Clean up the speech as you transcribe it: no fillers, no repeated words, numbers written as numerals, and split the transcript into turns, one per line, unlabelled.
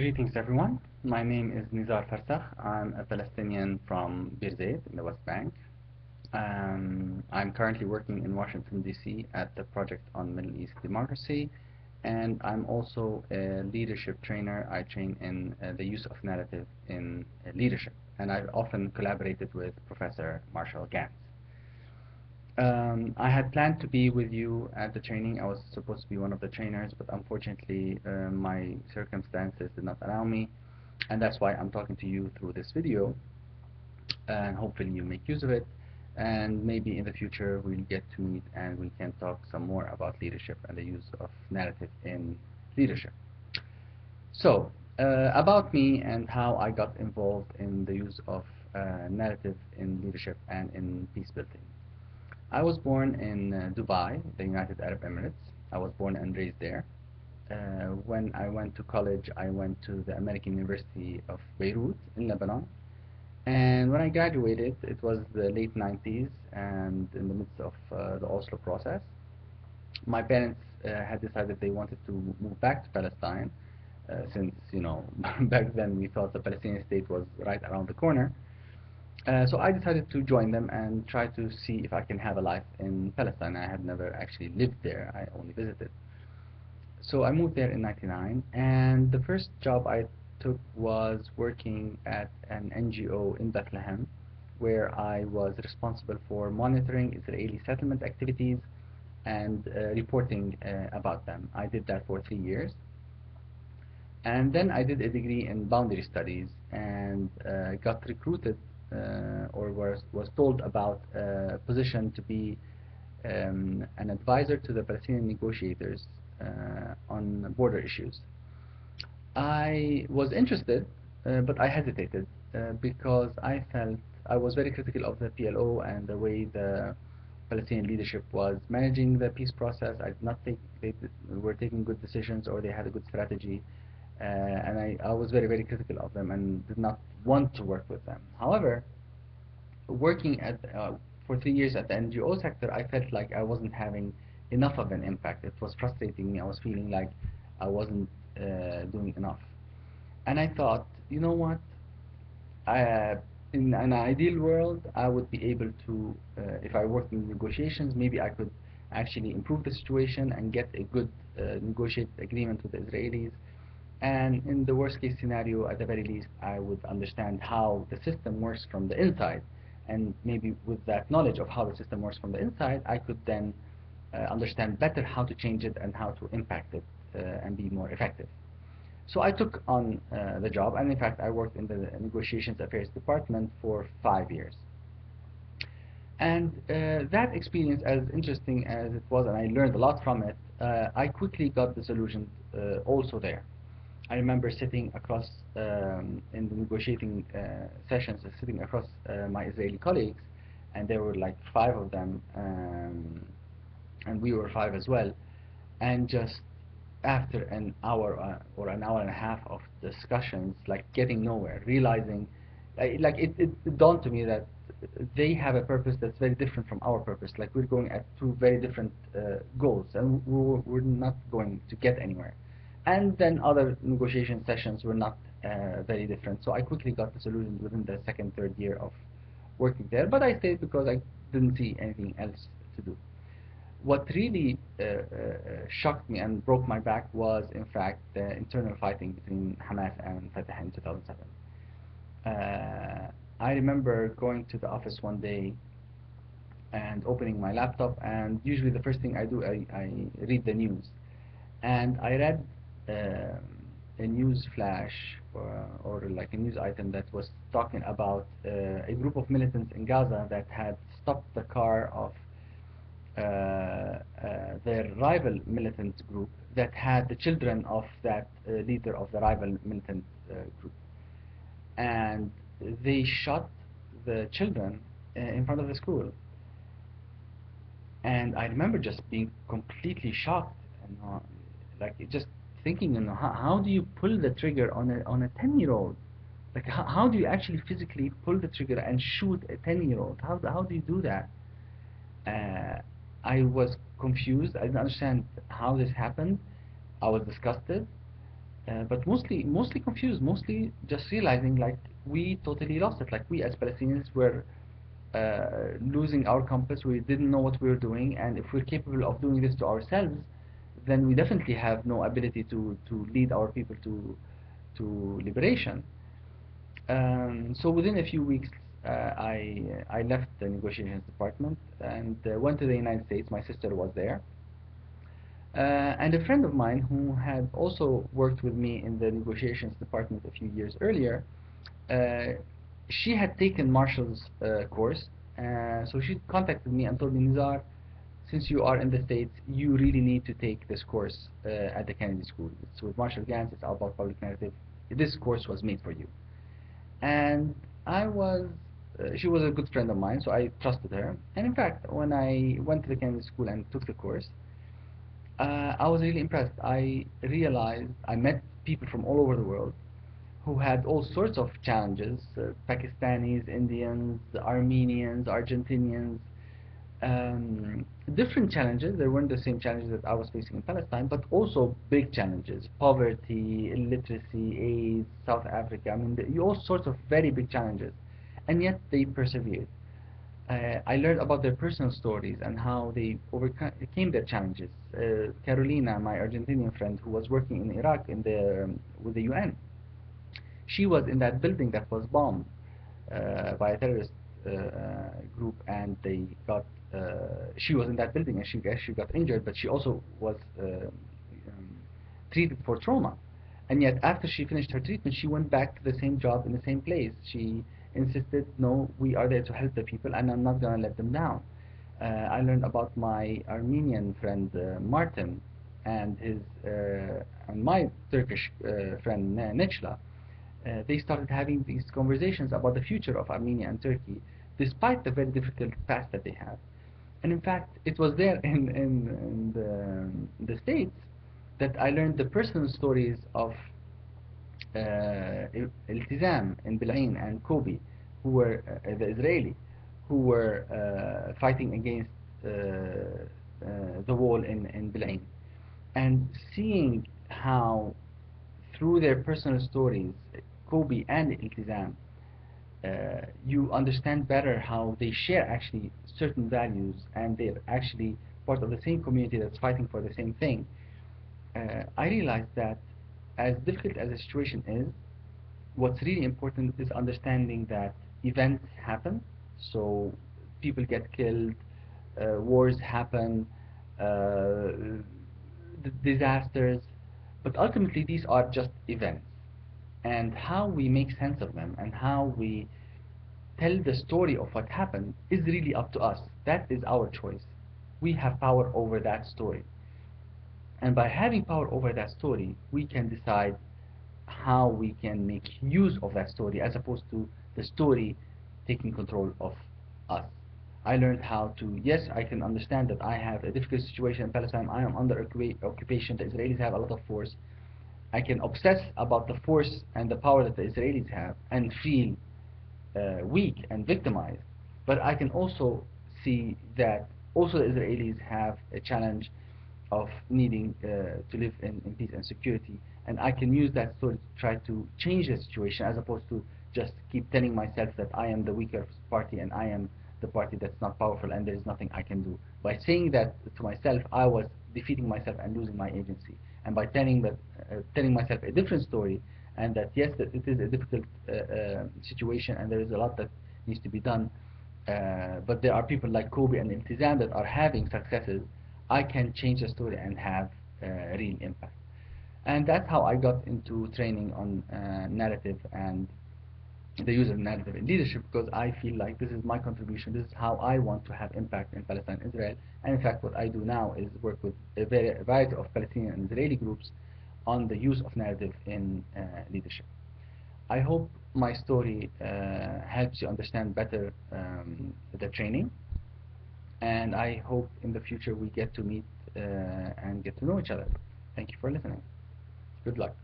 Greetings everyone. My name is Nizar Farsakh. I'm a Palestinian from Bir Zayed in the West Bank. I'm currently working in Washington DC at the Project on Middle East Democracy, and I'm also a leadership trainer. I train in the use of narrative in leadership, and I've often collaborated with Professor Marshall Gantz. I had planned to be with you at the training. I was supposed to be one of the trainers, but unfortunately my circumstances did not allow me, and that's why I'm talking to you through this video, and hopefully you make use of it, and maybe in the future we'll get to meet and we can talk some more about leadership and the use of narrative in leadership. So, about me and how I got involved in the use of narrative in leadership and in peace building. I was born in Dubai, the United Arab Emirates. I was born and raised there. When I went to college, I went to the American University of Beirut in Lebanon. And when I graduated, it was the late 90s and in the midst of the Oslo process. My parents had decided they wanted to move back to Palestine since, back then we thought the Palestinian state was right around the corner. So I decided to join them and try to see if I can have a life in Palestine. I had never actually lived there, I only visited. So I moved there in '99, and the first job I took was working at an NGO in Bethlehem, where I was responsible for monitoring Israeli settlement activities and reporting about them. I did that for 3 years. And then I did a degree in boundary studies and got recruited or was told about a position to be an advisor to the Palestinian negotiators on border issues. I was interested, but I hesitated because I felt I was very critical of the PLO and the way the Palestinian leadership was managing the peace process. I did not think they were taking good decisions or they had a good strategy. And I was very, very critical of them and did not want to work with them. However, working for 3 years at the NGO sector, I felt like I wasn't having enough of an impact. It was frustrating me. I was feeling like I wasn't doing enough. And I thought, you know what? In an ideal world, I would be able to, if I worked in negotiations, maybe I could actually improve the situation and get a good negotiated agreement with the Israelis. And in the worst case scenario, at the very least, I would understand how the system works from the inside. And maybe with that knowledge of how the system works from the inside, I could then understand better how to change it and how to impact it and be more effective. So I took on the job, and in fact, I worked in the Negotiations Affairs Department for 5 years. And that experience, as interesting as it was, and I learned a lot from it, I quickly got disillusioned also there. I remember sitting across in the negotiating sessions, sitting across my Israeli colleagues, and there were like 5 of them, and we were 5 as well. And just after an hour or an hour and a half of discussions, like getting nowhere, realizing, it dawned to me that they have a purpose that's very different from our purpose. Like we're going at 2 very different goals, and we're not going to get anywhere. And then other negotiation sessions were not very different. So I quickly got disillusioned within the second, third year of working there. But I stayed because I didn't see anything else to do. What really shocked me and broke my back was, in fact, the internal fighting between Hamas and Fatah in 2007. I remember going to the office one day and opening my laptop, and usually the first thing I do, I read the news. And I read a news flash or like a news item that was talking about a group of militants in Gaza that had stopped the car of their rival militant group that had the children of that leader of the rival militant group. And they shot the children in front of the school. And I remember just being completely shocked, and like just thinking, how do you pull the trigger on a 10-year-old? Like how do you actually physically pull the trigger and shoot a 10-year-old? How do you do that? I was confused. I didn't understand how this happened. I was disgusted. but mostly confused, mostly just realizing like we totally lost it. Like we as Palestinians were losing our compass. We didn't know what we were doing, and if we're capable of doing this to ourselves, then we definitely have no ability to lead our people to liberation. So within a few weeks, I left the negotiations department and went to the United States. My sister was there. And a friend of mine who had also worked with me in the negotiations department a few years earlier, uh, she had taken Marshall's course, so she contacted me and told me, Nizar, since you are in the States, you really need to take this course at the Kennedy School. It's with Marshall Gans, it's all about public narrative. This course was made for you. And she was a good friend of mine, so I trusted her. And in fact, when I went to the Kennedy School and took the course, I was really impressed. I realized I met people from all over the world who had all sorts of challenges, Pakistanis, Indians, Armenians, Argentinians, different challenges. They weren't the same challenges that I was facing in Palestine, but also big challenges: poverty, illiteracy, AIDS, South Africa. I mean, all sorts of very big challenges, and yet they persevered. I learned about their personal stories and how they overcame their challenges. Carolina, my Argentinian friend, who was working in Iraq with the UN, she was in that building that was bombed by a terrorist group, and they got. She was in that building, and she got injured, but she also was treated for trauma. And yet, after she finished her treatment, she went back to the same job in the same place. She insisted, no, we are there to help the people, and I'm not going to let them down. I learned about my Armenian friend Martin and his and my Turkish friend Necla. They started having these conversations about the future of Armenia and Turkey, despite the very difficult past that they have. And in fact, it was there in the States that I learned the personal stories of Iltizam in Bil'in and Kobe, who were the Israeli, who were fighting against the wall in Bil'in. And seeing how, through their personal stories, Kobe and Iltizam, you understand better how they share actually certain values, and they're actually part of the same community that's fighting for the same thing. I realized that as difficult as the situation is, what's really important is understanding that events happen, so people get killed, wars happen, disasters, but ultimately these are just events. And how we make sense of them and how we tell the story of what happened is really up to us. That is our choice. We have power over that story. And by having power over that story, we can decide how we can make use of that story as opposed to the story taking control of us. I learned how to, yes, I can understand that I have a difficult situation in Palestine. I am under occupation. The Israelis have a lot of force. I can obsess about the force and the power that the Israelis have and feel weak and victimized. But I can also see that also the Israelis have a challenge of needing to live in peace and security, and I can use that story to try to change the situation as opposed to just keep telling myself that I am the weaker party and I am the party that's not powerful and there is nothing I can do. By saying that to myself, I was defeating myself and losing my agency. And by telling myself a different story, and that yes, that it is a difficult situation and there is a lot that needs to be done, but there are people like Kobe and Iltizam that are having successes, I can change the story and have real impact. And that's how I got into training on narrative and the use of narrative in leadership, because I feel like this is my contribution, this is how I want to have impact in Palestine and Israel. And in fact, what I do now is work with a variety of Palestinian and Israeli groups on the use of narrative in leadership. I hope my story helps you understand better the training, and I hope in the future we get to meet and get to know each other. Thank you for listening. Good luck.